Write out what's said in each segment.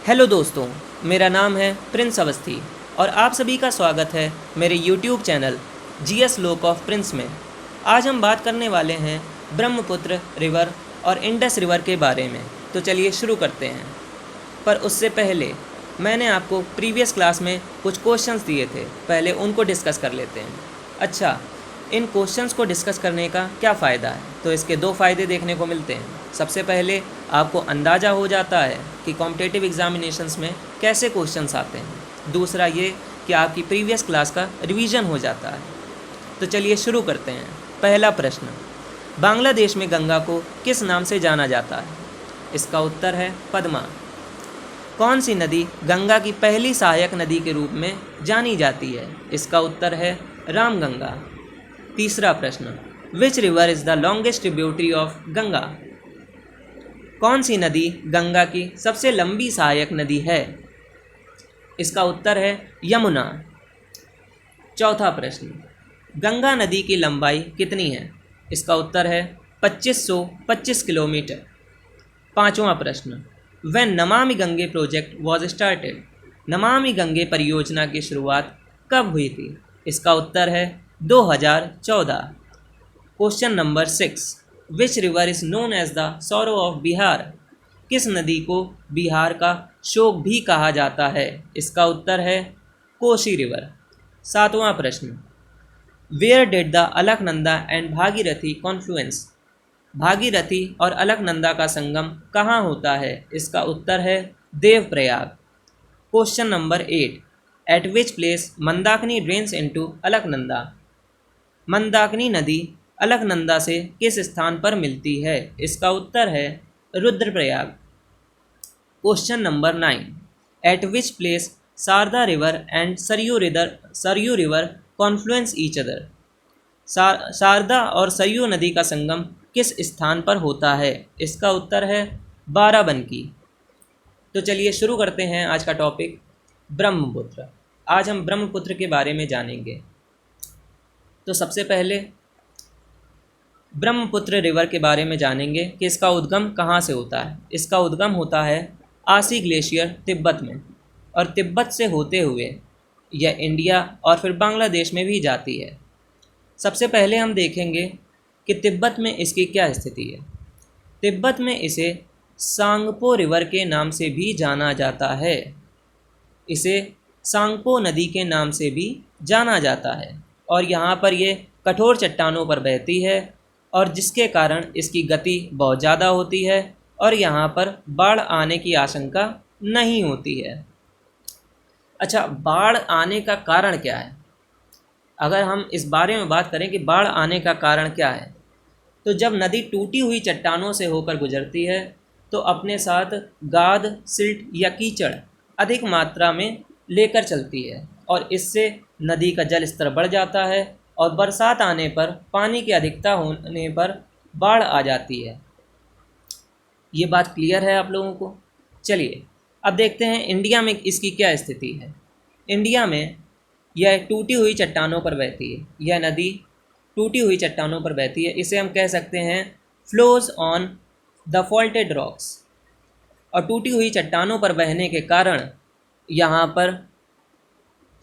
Hello दोस्तों, मेरा नाम है प्रिंस अवस्थी और आप सभी का स्वागत है मेरे यूट्यूब चैनल जीएस लोक ऑफ प्रिंस में। आज हम बात करने वाले हैं ब्रह्मपुत्र रिवर और इंडस रिवर के बारे में। तो चलिए शुरू करते हैं। पर उससे पहले मैंने आपको प्रीवियस क्लास में कुछ क्वेश्चंस दिए थे, पहले उनको डिस्कस कर लेते हैं। अच्छा, इन क्वेश्चंस को डिस्कस करने का क्या फ़ायदा है? तो इसके दो फ़ायदे देखने को मिलते हैं। सबसे पहले आपको अंदाज़ा हो जाता है कि कॉम्पिटिटिव एग्जामिनेशंस में कैसे क्वेश्चंस आते हैं। दूसरा ये कि आपकी प्रीवियस क्लास का रिवीजन हो जाता है। तो चलिए शुरू करते हैं। पहला प्रश्न, बांग्लादेश में गंगा को किस नाम से जाना जाता है? इसका उत्तर है पद्मा। कौन सी नदी गंगा की पहली सहायक नदी के रूप में जानी जाती है? इसका उत्तर है रामगंगा। तीसरा प्रश्न, विच river is the longest tributary of Ganga? कौन सी नदी गंगा की सबसे लंबी सहायक नदी है? इसका उत्तर है यमुना। चौथा प्रश्न, गंगा नदी की लंबाई कितनी है? इसका उत्तर है 2525 किलोमीटर। पांचवा प्रश्न, when Namami Gange project was started? Namami Gange परियोजना की शुरुआत कब हुई थी? इसका उत्तर है 2014। Question number 6, which river is known as the sorrow of Bihar? किस नदी को बिहार का शोक भी कहा जाता है? इसका उत्तर है कोसी रिवर। सातवां प्रश्न, where did the Alaknanda and Bhagirathi confluence? Bhagirathi और अलकनंदा का संगम कहाँ होता है? इसका उत्तर है Devprayag. Question number 8, eight which place Mandakini drains into Alaknanda? Mandakini नदी अलकनंदा से किस स्थान पर मिलती है? इसका उत्तर है Rudraprayag. Question number 9, at which place Sharda river and Saryu river confluence each other? Sharda और सरयू नदी का संगम किस स्थान पर होता है? इसका उत्तर है बाराबंकी। तो चलिए शुरू करते हैं आज का टॉपिक, ब्रह्मपुत्र। आज हम ब्रह्मपुत्र के बारे में जानेंगे। तो सबसे पहले ब्रह्मपुत्र रिवर के बारे में जानेंगे कि इसका उद्गम कहाँ से होता है। इसका उद्गम होता है आसी ग्लेशियर तिब्बत में, और तिब्बत से होते हुए यह इंडिया और फिर बांग्लादेश में भी जाती है। सबसे पहले हम देखेंगे कि तिब्बत में इसकी क्या स्थिति है। तिब्बत में इसे सांगपो रिवर के नाम से भी जाना जाता है। इसे सांगपो नदी के नाम से भी जाना जाता है, और यहाँ पर ये कठोर चट्टानों पर बहती है, और जिसके कारण इसकी गति बहुत ज़्यादा होती है और यहाँ पर बाढ़ आने की आशंका नहीं होती है। अच्छा, बाढ़ आने का कारण क्या है? अगर हम इस बारे में बात करें कि बाढ़ आने का कारण क्या है, तो जब नदी टूटी हुई चट्टानों से होकर गुजरती है तो अपने साथ गाद, सिल्ट या कीचड़ अधिक मात्रा में लेकर चलती है, और इससे नदी का जल स्तर बढ़ जाता है, और बरसात आने पर पानी की अधिकता होने पर बाढ़ आ जाती है। ये बात क्लियर है आप लोगों को? चलिए अब देखते हैं इंडिया में इसकी क्या स्थिति है। इंडिया में यह टूटी हुई चट्टानों पर बहती है। यह नदी टूटी हुई चट्टानों पर बहती है। इसे हम कह सकते हैं flows on the faulted rocks. और टूटी हुई चट्टानों पर बहने के कारण यहाँ पर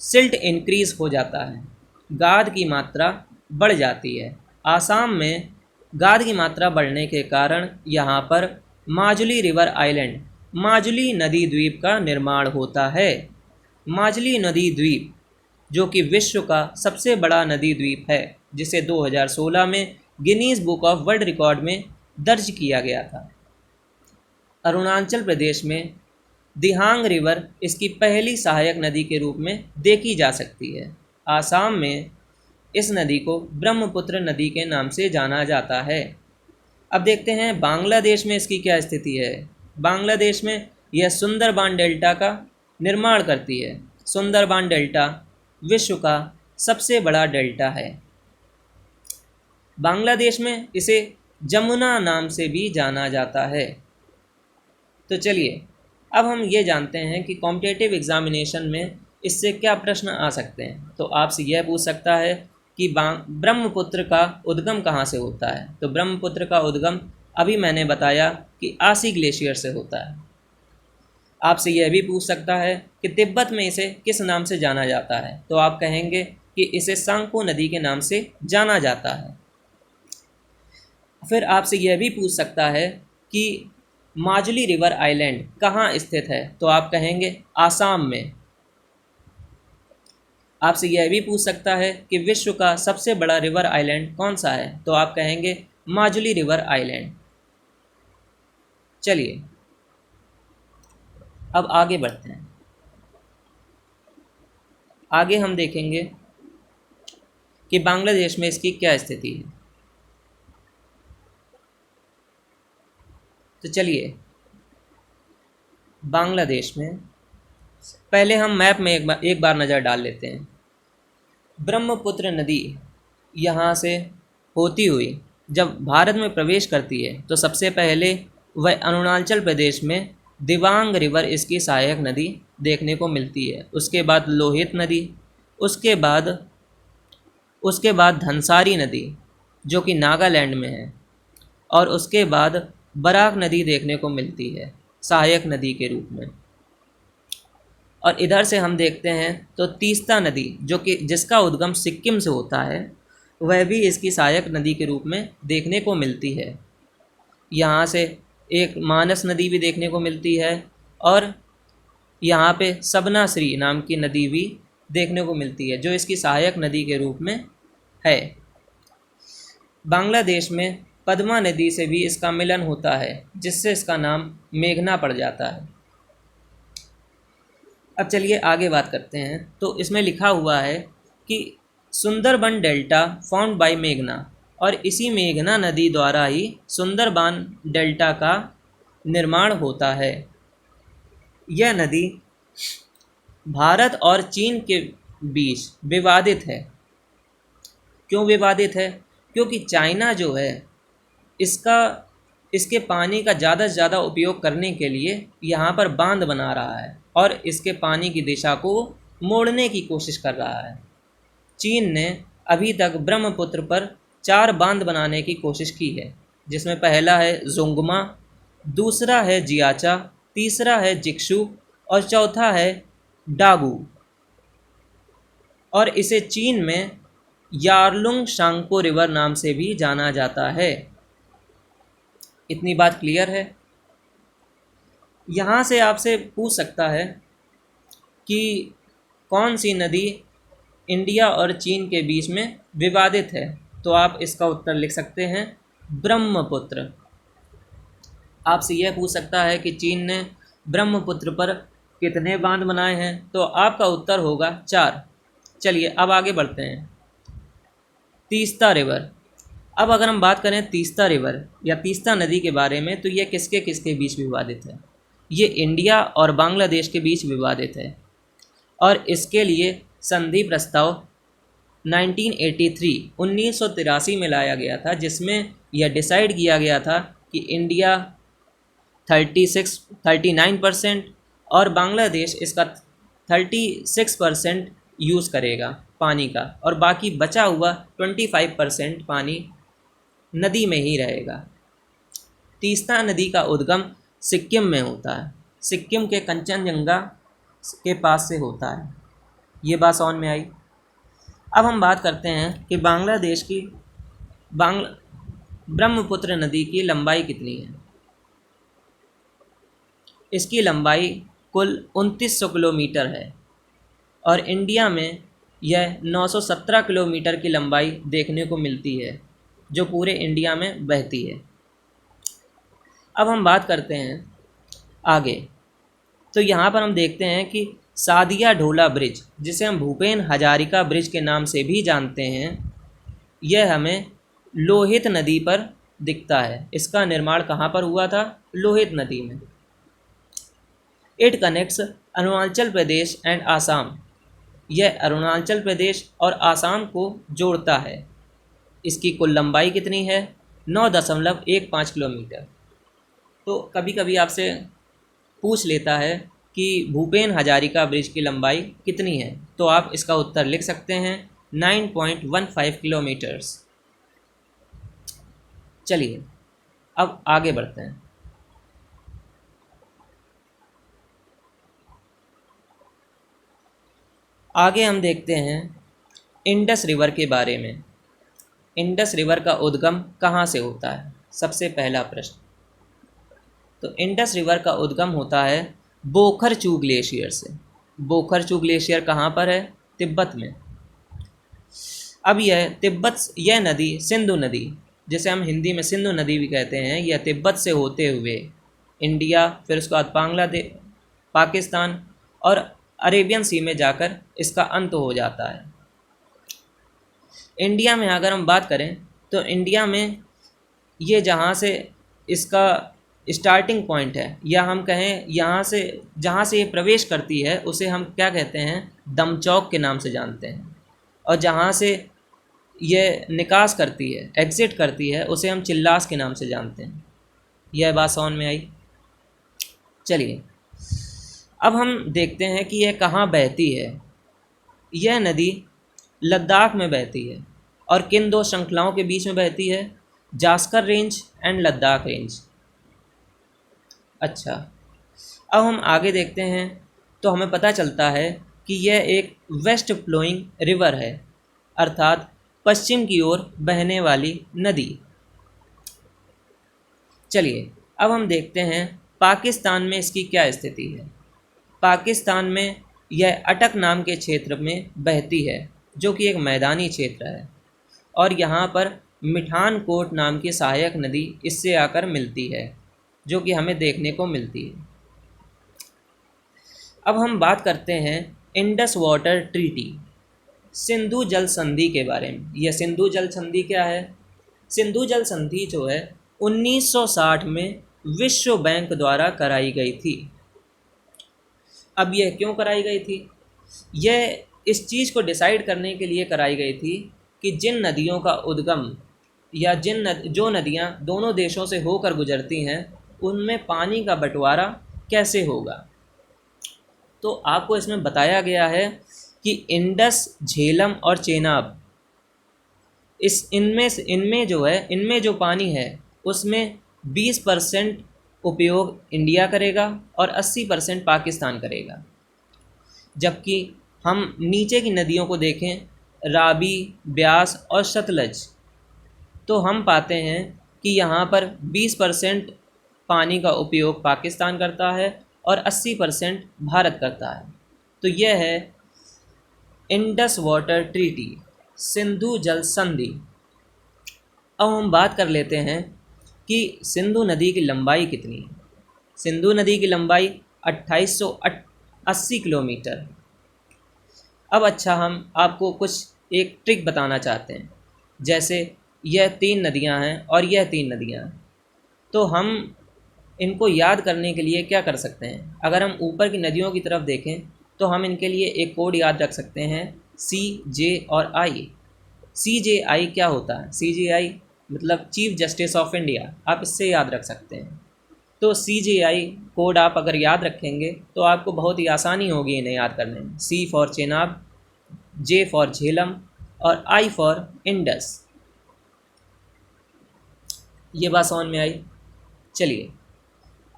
सिल्ट इंक्रीज हो जाता है, गाद की मात्रा बढ़ जाती है। आसाम में गाद की मात्रा बढ़ने के कारण यहाँ पर माजुली रिवर आइलैंड, माजुली नदी द्वीप का निर्माण होता है। माजुली नदी द्वीप जो कि विश्व का सबसे बड़ा नदी द्वीप है, जिसे 2016 में Guinness book of world record में दर्ज किया गया था। अरुणाचल प्रदेश में दिहांग रिवर इसकी पहली सहायक नदी के रूप में देखी जा सकती है। आसाम में इस नदी को ब्रह्मपुत्र नदी के नाम से जाना जाता है। अब देखते हैं बांग्लादेश में इसकी क्या स्थिति है। बांग्लादेश में यह सुंदरबान डेल्टा का निर्माण करती है। सुंदरबान डेल्टा विश्व का सबसे बड़ा डेल्टा है। बांग्लादेश में इसे जमुना नाम से भी जाना जाता है। तो चलिए अब हम ये जानते हैं कि कॉम्पिटिटिव एग्जामिनेशन में इससे क्या प्रश्न आ सकते हैं। तो आपसे यह पूछ सकता है कि ब्रह्मपुत्र का उद्गम कहाँ से होता है। तो ब्रह्मपुत्र का उद्गम अभी मैंने बताया कि आसी ग्लेशियर से होता है। आपसे यह भी पूछ सकता है कि तिब्बत में इसे किस नाम से जाना जाता है, तो आप कहेंगे कि इसे सांगपो नदी के नाम से जाना जाता है। फिर आपसे यह भी पूछ सकता है कि माजुली रिवर आइलैंड कहाँ स्थित है, तो आप कहेंगे आसाम में। आपसे यह भी पूछ सकता है कि विश्व का सबसे बड़ा रिवर आइलैंड कौन सा है, तो आप कहेंगे माजुली रिवर आइलैंड। चलिए अब आगे बढ़ते हैं। आगे हम देखेंगे कि बांग्लादेश में इसकी क्या स्थिति है। तो चलिए बांग्लादेश में पहले हम मैप में एक बार नज़र डाल लेते हैं। ब्रह्मपुत्र नदी यहाँ से होती हुई जब भारत में प्रवेश करती है तो सबसे पहले वह अरुणाचल प्रदेश में दिबांग रिवर इसकी सहायक नदी देखने को मिलती है। उसके बाद लोहित नदी, उसके बाद धनसारी नदी जो कि नागालैंड में है, और उसके बाद बराक नदी देखने को मिलती है सहायक नदी के रूप में। और इधर से हम देखते हैं तो तीस्ता नदी जो कि जिसका उद्गम सिक्किम से होता है, वह भी इसकी सहायक नदी के रूप में देखने को मिलती है। यहाँ से एक मानस नदी भी देखने को मिलती है और यहाँ पे सबनाश्री नाम की नदी भी देखने को मिलती है जो इसकी सहायक नदी के रूप में है। बांग्लादेश में पद्मा नदी से भी इसका मिलन होता है जिससे इसका नाम मेघना पड़ जाता है। अब चलिए आगे बात करते हैं। तो इसमें लिखा हुआ है कि सुंदरबन डेल्टा फाउंड बाय मेघना, और इसी मेघना नदी द्वारा ही सुंदरबन डेल्टा का निर्माण होता है। यह नदी भारत और चीन के बीच विवादित है। क्यों विवादित है? क्योंकि चाइना जो है इसके पानी का ज़्यादा से ज़्यादा उपयोग करने के लिए यहाँ पर बांध बना रहा है और इसके पानी की दिशा को मोड़ने की कोशिश कर रहा है। चीन ने अभी तक ब्रह्मपुत्र पर 4 बांध बनाने की कोशिश की है, जिसमें पहला है जोंगमा, दूसरा है जियाचा, तीसरा है जिक्शु और चौथा है डागू। और इसे चीन में यारलुंग शांगपो रिवर नाम से भी जाना जाता है। इतनी बात क्लियर है। यहाँ से आपसे पूछ सकता है कि कौन सी नदी इंडिया और चीन के बीच में विवादित है, तो आप इसका उत्तर लिख सकते हैं ब्रह्मपुत्र। आपसे यह पूछ सकता है कि चीन ने ब्रह्मपुत्र पर कितने बांध बनाए हैं, तो आपका उत्तर होगा 4। चलिए अब आगे बढ़ते हैं। तीस्ता रिवर। अब अगर हम बात करें तीस्ता रिवर या तीस्ता नदी के बारे में, तो यह किसके किसके बीच विवादित है? ये इंडिया और बांग्लादेश के बीच विवादित है और इसके लिए संधि प्रस्ताव 1983 में लाया गया था, जिसमें यह डिसाइड किया गया था कि इंडिया 39% और बांग्लादेश इसका 36% यूज़ करेगा पानी का, और बाकी बचा हुआ 25% पानी नदी में ही रहेगा। तीस्ता नदी का उद्गम सिक्किम में होता है, सिक्किम के कंचनजंगा के पास से होता है। ये बात समझ में आई। अब हम बात करते हैं कि बांग्लादेश की ब्रह्मपुत्र नदी की लंबाई कितनी है। इसकी लंबाई कुल 2900 किलोमीटर है और इंडिया में यह 917 किलोमीटर की लंबाई देखने को मिलती है जो पूरे इंडिया में बहती है। अब हम बात करते हैं आगे। तो यहाँ पर हम देखते हैं कि सादिया ढोला ब्रिज, जिसे हम भूपेन हजारिका ब्रिज के नाम से भी जानते हैं, यह हमें लोहित नदी पर दिखता है। इसका निर्माण कहाँ पर हुआ था? लोहित नदी में। It connects Arunachal Pradesh and Assam. यह अरुणाचल प्रदेश और आसाम को जोड़ता है। इसकी कुल लंबाई कितनी है? 9.15 किलोमीटर। तो कभी कभी आपसे पूछ लेता है कि भूपेन हजारिका ब्रिज की लंबाई कितनी है, तो आप इसका उत्तर लिख सकते हैं 9.15 किलोमीटर्स। चलिए अब आगे बढ़ते हैं। आगे हम देखते हैं इंडस रिवर के बारे में। इंडस रिवर का उद्गम कहाँ से होता है? सबसे पहला प्रश्न। तो इंडस रिवर का उद्गम होता है बोखरचू ग्लेशियर से। बोखरचू ग्लेशियर कहाँ पर है? तिब्बत में। अब यह नदी सिंधु नदी, जिसे हम हिंदी में सिंधु नदी भी कहते हैं, यह तिब्बत से होते हुए इंडिया, फिर उसके बाद बांग्लादेश, पाकिस्तान और अरेबियन सी में जाकर इसका अंत हो जाता है। इंडिया में अगर हम बात करें तो इंडिया में ये जहाँ से इसका स्टार्टिंग पॉइंट है, या हम कहें यहाँ से जहाँ से ये प्रवेश करती है उसे हम क्या कहते हैं? दमचौक के नाम से जानते हैं। और जहाँ से ये निकास करती है, एग्ज़िट करती है, उसे हम चिल्लास के नाम से जानते हैं। यह बात समझ में आई? चलिए अब हम देखते हैं कि यह कहाँ बहती है। यह नदी लद्दाख में बहती है। और किन दो श्रृंखलाओं के बीच में बहती है? Zanskar range and Ladakh range. अच्छा, अब हम आगे देखते हैं तो हमें पता चलता है कि यह एक वेस्ट फ्लोइंग रिवर है, अर्थात पश्चिम की ओर बहने वाली नदी। चलिए अब हम देखते हैं पाकिस्तान में इसकी क्या स्थिति है। पाकिस्तान में यह अटक नाम के क्षेत्र में बहती है, जो कि एक मैदानी क्षेत्र है, और यहाँ पर मिठान कोट नाम की सहायक नदी इससे आकर मिलती है, जो कि हमें देखने को मिलती है। अब हम बात करते हैं इंडस वाटर ट्रीटी, सिंधु जल संधि के बारे में। यह सिंधु जल संधि क्या है? सिंधु जल संधि जो है 1960 में विश्व बैंक द्वारा कराई गई थी। अब यह क्यों कराई गई थी? यह इस चीज़ को डिसाइड करने के लिए कराई गई थी कि जिन नदियों का उद्गम या जो नदियां दोनों देशों से होकर गुजरती हैं, उनमें पानी का बंटवारा कैसे होगा। तो आपको इसमें बताया गया है कि इंडस, झेलम और चेनाब, इनमें जो पानी है उसमें 20% उपयोग इंडिया करेगा और 80% पाकिस्तान करेगा। जबकि हम नीचे की नदियों को देखें, रावी, ब्यास और सतलज, तो हम पाते हैं कि यहाँ पर 20% पानी का उपयोग पाकिस्तान करता है और 80% भारत करता है। तो यह है इंडस वाटर ट्रीटी, सिंधु जल संधि। अब हम बात कर लेते हैं कि सिंधु नदी की लंबाई कितनी है। सिंधु नदी की लंबाई 2880 किलोमीटर। अब अच्छा, हम आपको कुछ एक ट्रिक बताना चाहते हैं। जैसे यह 3 नदियां हैं और यह 3 नदियां हैं, तो हम इनको याद करने के लिए क्या कर सकते हैं? अगर हम ऊपर की नदियों की तरफ देखें तो हम इनके लिए एक कोड याद रख सकते हैं, CJ और I। CJI क्या होता है? CJI मतलब चीफ जस्टिस ऑफ इंडिया, आप इससे याद रख सकते हैं। तो CJI कोड आप अगर याद रखेंगे तो आपको बहुत ही आसानी होगी इन्हें याद करने में। C for Chenab, J for Jhelum और I फॉर इंडस। ये बात समझ में आई? चलिए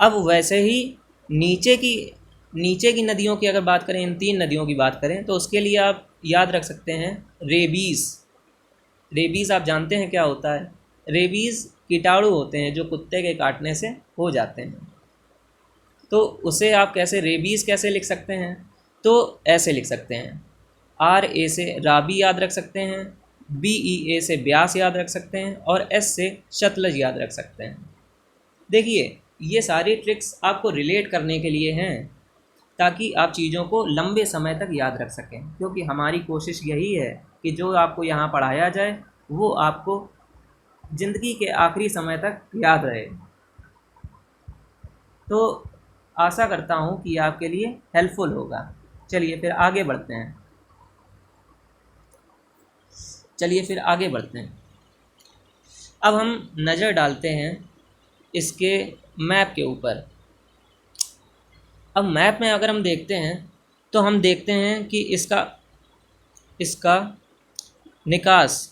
अब वैसे ही नीचे की नदियों की अगर बात करें, इन 3 नदियों की बात करें, तो उसके लिए आप याद रख सकते हैं रेबीज़। रेबीज़ आप जानते हैं क्या होता है? रेबीज़ कीटाणु होते हैं जो कुत्ते के काटने से हो जाते हैं। तो उसे आप रेबीज़ कैसे लिख सकते हैं? तो ऐसे लिख सकते हैं, RA से रावी याद रख सकते हैं, BEA से ब्यास याद रख सकते हैं और S से सतलज याद रख सकते हैं। देखिए ये सारी ट्रिक्स आपको रिलेट करने के लिए हैं, ताकि आप चीज़ों को लंबे समय तक याद रख सकें, क्योंकि हमारी कोशिश यही है कि जो आपको यहाँ पढ़ाया जाए वो आपको ज़िंदगी के आखिरी समय तक याद रहे। तो आशा करता हूँ कि आपके लिए हेल्पफुल होगा। चलिए फिर आगे बढ़ते हैं। अब हम नज़र डालते हैं इसके मैप के ऊपर। अब मैप में अगर हम देखते हैं तो हम देखते हैं कि इसका निकास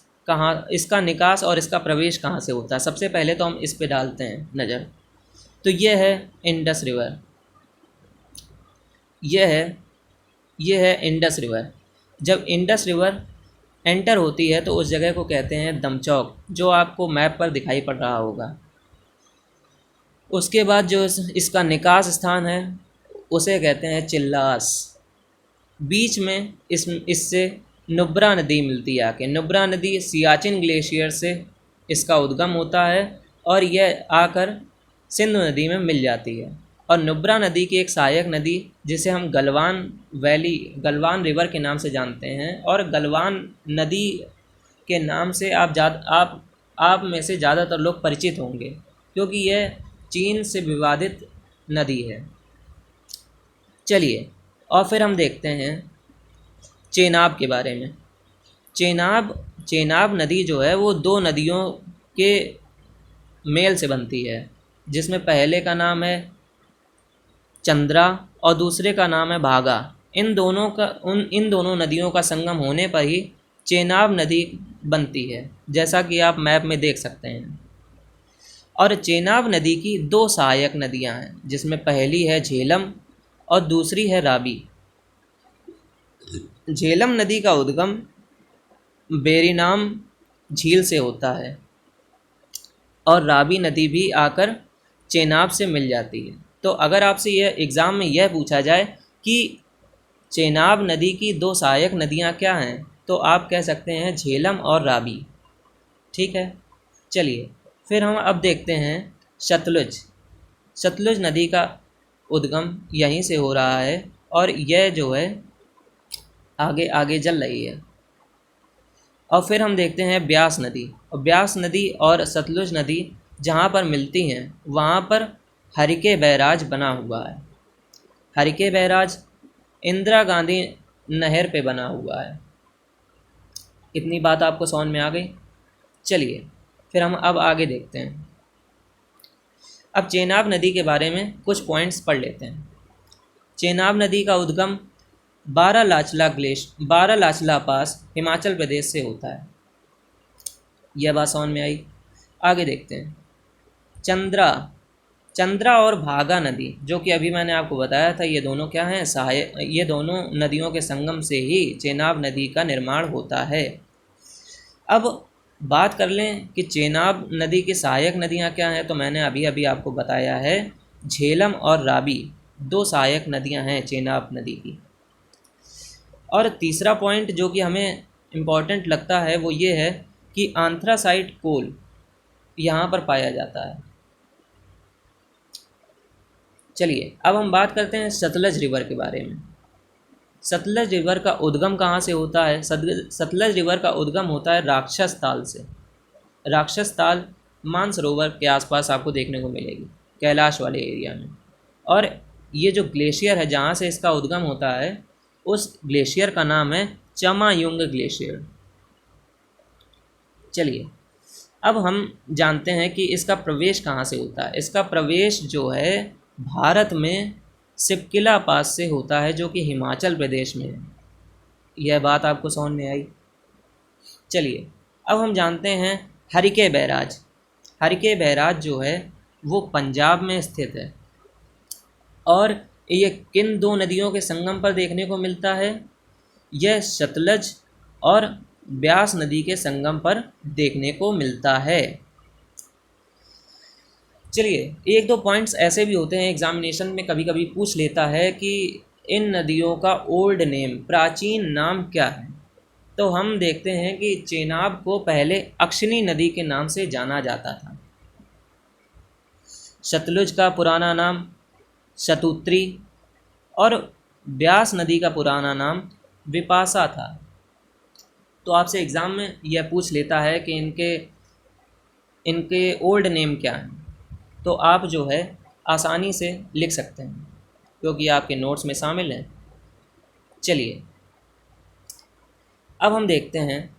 और इसका प्रवेश कहाँ से होता है। सबसे पहले तो हम इस पे डालते हैं नज़र। तो ये है इंडस रिवर, ये है इंडस रिवर। जब इंडस रिवर एंटर होती है तो उस जगह को कहते हैं दमचौक, जो आपको मैप पर दिखाई पड़ रहा होगा। उसके बाद जो इसका निकास स्थान है उसे कहते हैं चिल्लास। बीच में इससे नुब्रा नदी मिलती है आके। नुब्रा नदी सियाचिन ग्लेशियर से इसका उद्गम होता है और यह आकर सिंधु नदी में मिल जाती है। और नुब्रा नदी की एक सहायक नदी जिसे हम गलवान रिवर के नाम से जानते हैं, और गलवान नदी के नाम से आप में से ज़्यादातर लोग परिचित होंगे, क्योंकि यह चीन से विवादित नदी है। चलिए, और फिर हम देखते हैं चेनाब के बारे में। चेनाब नदी जो है वो दो नदियों के मेल से बनती है, जिसमें पहले का नाम है चंद्रा और दूसरे का नाम है भागा। इन दोनों नदियों का संगम होने पर ही चेनाब नदी बनती है, जैसा कि आप मैप में देख सकते हैं। और चेनाब नदी की दो सहायक नदियां हैं, जिसमें पहली है झेलम और दूसरी है रावी। झेलम नदी का उद्गम बेरीनाम झील से होता है और रावी नदी भी आकर चेनाब से मिल जाती है। तो अगर आपसे यह एग्ज़ाम में यह पूछा जाए कि चेनाब नदी की दो सहायक नदियां क्या हैं, तो आप कह सकते हैं झेलम और रावी। ठीक है, चलिए फिर हम अब देखते हैं सतलुज नदी का उद्गम यहीं से हो रहा है और यह जो है आगे आगे चल रही है। और फिर हम देखते हैं ब्यास नदी। और ब्यास नदी और सतलुज नदी जहाँ पर मिलती हैं वहाँ पर हरिके बैराज बना हुआ है। हरिके बैराज इंदिरा गांधी नहर पे बना हुआ है। इतनी बात आपको समझ में आ गई। चलिए फिर हम अब आगे देखते हैं। अब चेनाब नदी के बारे में कुछ पॉइंट्स पढ़ लेते हैं। चेनाब नदी का उद्गम बारालाचला पास हिमाचल प्रदेश से होता है। यह बात समझ में आई। आगे देखते हैं चंद्रा और भागा नदी, जो कि अभी मैंने आपको बताया था, ये दोनों क्या हैं, ये दोनों नदियों के संगम से ही चेनाब नदी का निर्माण होता है। अब बात कर लें कि चेनाब नदी की सहायक नदियां क्या हैं, तो मैंने अभी अभी आपको बताया है झेलम और रावी दो सहायक नदियां हैं चेनाब नदी की। और तीसरा पॉइंट जो कि हमें इम्पॉर्टेंट लगता है वो ये है कि एंथ्रासाइट कोल यहाँ पर पाया जाता है। चलिए अब हम बात करते हैं सतलज रिवर के बारे में। सतलज रिवर का उद्गम कहाँ से होता है? सतलज रिवर का उद्गम होता है राक्षस ताल से। राक्षस ताल मानसरोवर के आसपास आपको देखने को मिलेगी, कैलाश वाले एरिया में। और ये जो ग्लेशियर है जहाँ से इसका उद्गम होता है, उस ग्लेशियर का नाम है चमायुंग ग्लेशियर। चलिए अब हम जानते हैं कि इसका प्रवेश कहाँ से होता है। इसका प्रवेश जो है भारत में सिपकिला पास से होता है, जो कि हिमाचल प्रदेश में है। यह बात आपको समझ में आई। चलिए अब हम जानते हैं हरिके बैराज। हरिके बैराज जो है वो पंजाब में स्थित है और ये किन दो नदियों के संगम पर देखने को मिलता है? यह सतलज और ब्यास नदी के संगम पर देखने को मिलता है। चलिए एक दो पॉइंट्स ऐसे भी होते हैं एग्जामिनेशन में कभी कभी पूछ लेता है कि इन नदियों का ओल्ड नेम, प्राचीन नाम क्या है। तो हम देखते हैं कि चेनाब को पहले अक्षनी नदी के नाम से जाना जाता था। सतलुज का पुराना नाम शतुत्री और ब्यास नदी का पुराना नाम विपासा था। तो आपसे एग्ज़ाम में यह पूछ लेता है कि इनके ओल्ड नेम क्या हैं, तो आप जो है आसानी से लिख सकते हैं क्योंकि आपके नोट्स में शामिल हैं। चलिए अब हम देखते हैं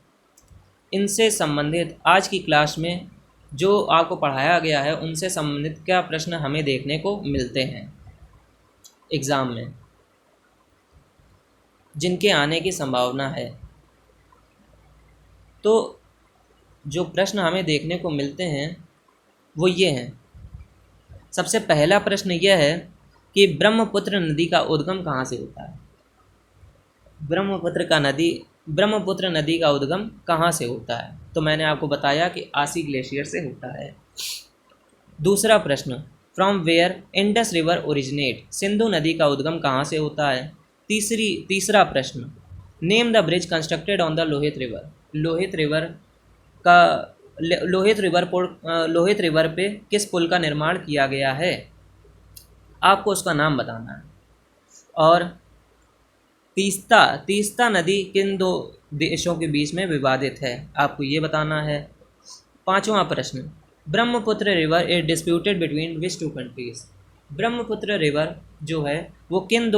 इनसे संबंधित आज की क्लास में जो आपको पढ़ाया गया है उनसे संबंधित क्या प्रश्न हमें देखने को मिलते हैं एग्ज़ाम में, जिनके आने की संभावना है। तो जो प्रश्न हमें देखने को मिलते हैं वो ये हैं। सबसे पहला प्रश्न यह है कि ब्रह्मपुत्र नदी का उद्गम कहाँ से होता है? ब्रह्मपुत्र नदी का उद्गम कहाँ से होता है? तो मैंने आपको बताया कि आसी ग्लेशियर से होता है। दूसरा प्रश्न, from where Indus river originate, Sindhu नदी का उद्गम कहाँ से होता है? तीसरा प्रश्न, name the bridge constructed on the Lohit river, का लोहित रिवर पे किस पुल का निर्माण किया गया है? आपको उसका नाम बताना है। और तीस्ता नदी किन दो देशों के बीच में विवादित है? आपको ये बताना है। पांचवा प्रश्न, Brahmaputra river is disputed between which two countries, Brahmaputra river जो है वो किन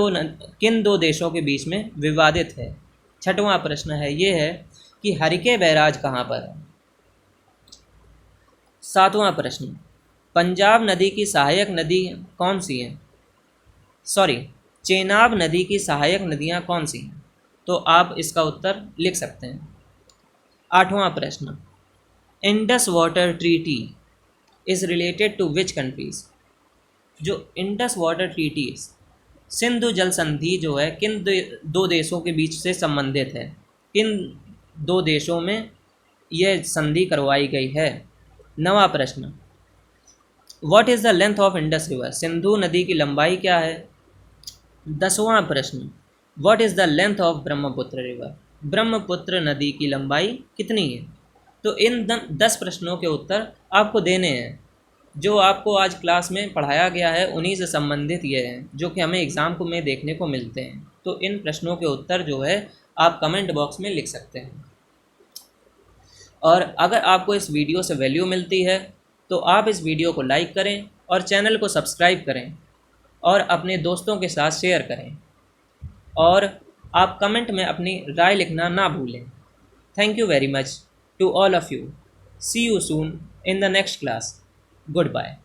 दो देशों के बीच में विवादित है? छठवां प्रश्न है ये है कि हरिके बैराज कहाँ पर है? सातवां प्रश्न, पंजाब नदी की सहायक नदी कौन सी है? चेनाब नदी की सहायक नदियाँ कौन सी हैं? तो आप इसका उत्तर लिख सकते हैं। आठवां प्रश्न, Indus water treaty is related to which countries, जो इंडस वाटर ट्रीटी सिंधु जल संधि जो है किन दो देशों के बीच से संबंधित है? किन दो देशों में यह संधि करवाई गई है? नवा प्रश्न, what is the length of Indus river, Sindhu नदी की लंबाई क्या है? 10वां प्रश्न, what is the length of Brahmaputra river, Brahmaputra नदी की लंबाई कितनी है? तो इन 10 प्रश्नों के उत्तर आपको देने हैं। जो आपको आज क्लास में पढ़ाया गया है उन्हीं से संबंधित ये हैं जो कि हमें एग्ज़ाम को में देखने को मिलते हैं। तो इन प्रश्नों के उत्तर जो है आप कमेंट बॉक्स में लिख सकते हैं। और अगर आपको इस वीडियो से वैल्यू मिलती है तो आप इस वीडियो को लाइक करें और चैनल को सब्सक्राइब करें और अपने दोस्तों के साथ शेयर करें, और आप कमेंट में अपनी राय लिखना ना भूलें। Thank you very much to all of you. See you soon in the next class. Goodbye.